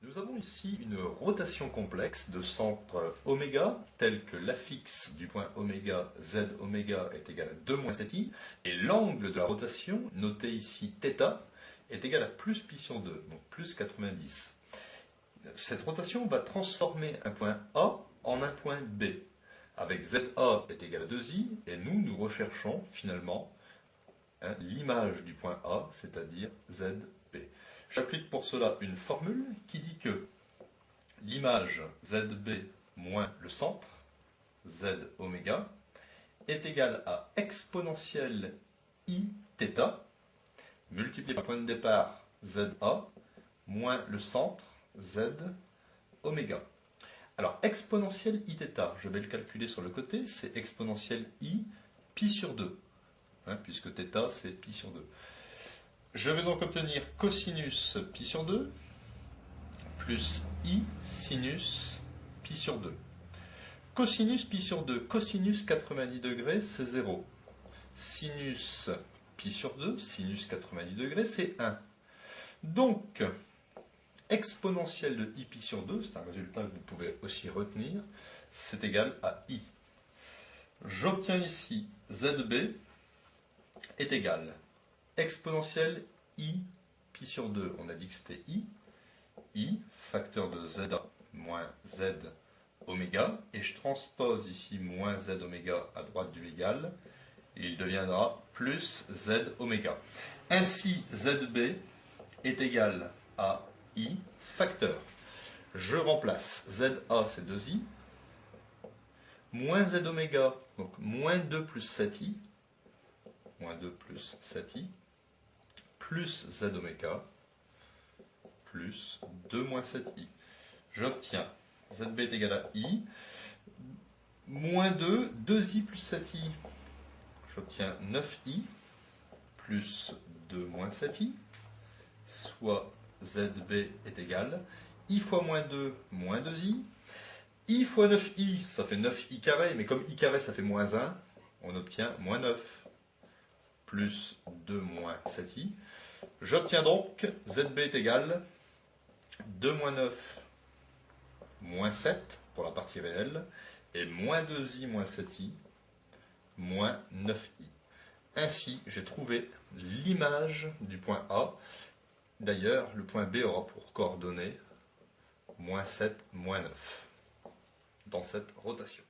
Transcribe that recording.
Nous avons ici une rotation complexe de centre oméga, telle que l'affixe du point oméga, z oméga est égal à 2 moins 7i, et l'angle de la rotation, noté ici θ, est égal à plus pi sur 2, donc plus 90. Cette rotation va transformer un point A en un point B, avec ZA est égal à 2i, et nous recherchons finalement l'image du point A, c'est-à-dire ZB. J'applique pour cela une formule qui dit que l'image ZB moins le centre, Z oméga, est égale à exponentielle I θ, multiplié par le point de départ ZA, moins le centre, Z oméga. Alors, exponentielle I θ, je vais le calculer sur le côté, c'est exponentielle I pi sur 2, puisque θ c'est pi sur 2. Je vais donc obtenir cosinus pi sur 2 plus i sinus pi sur 2. Cosinus pi sur 2, cosinus 90 degrés, c'est 0. Sinus pi sur 2, sinus 90 degrés, c'est 1. Donc, exponentielle de i pi sur 2, c'est un résultat que vous pouvez aussi retenir, c'est égal à i. J'obtiens ici ZB est égal exponentielle i pi sur 2, on a dit que c'était i, facteur de z moins z oméga, et je transpose ici moins z oméga à droite du égal, et il deviendra plus z oméga. Ainsi, zb est égal à i facteur. Je remplace za, c'est 2i, moins z oméga, donc moins 2 plus 7i, moins 2 plus 7i, plus z oméga, plus 2 moins 7i. J'obtiens zb est égal à i, moins 2, 2i plus 7i, j'obtiens 9i, plus 2 moins 7i, soit zb est égal i fois moins 2, moins 2i, i fois 9i, ça fait 9i carré, mais comme i carré ça fait moins 1, on obtient moins 9, plus 2 moins 7i. J'obtiens donc zb est égal 2 moins 9 moins 7 pour la partie réelle et moins 2i moins 7i moins 9i. Ainsi, j'ai trouvé l'image du point A. D'ailleurs, le point B aura pour coordonnées moins 7, moins 9 dans cette rotation.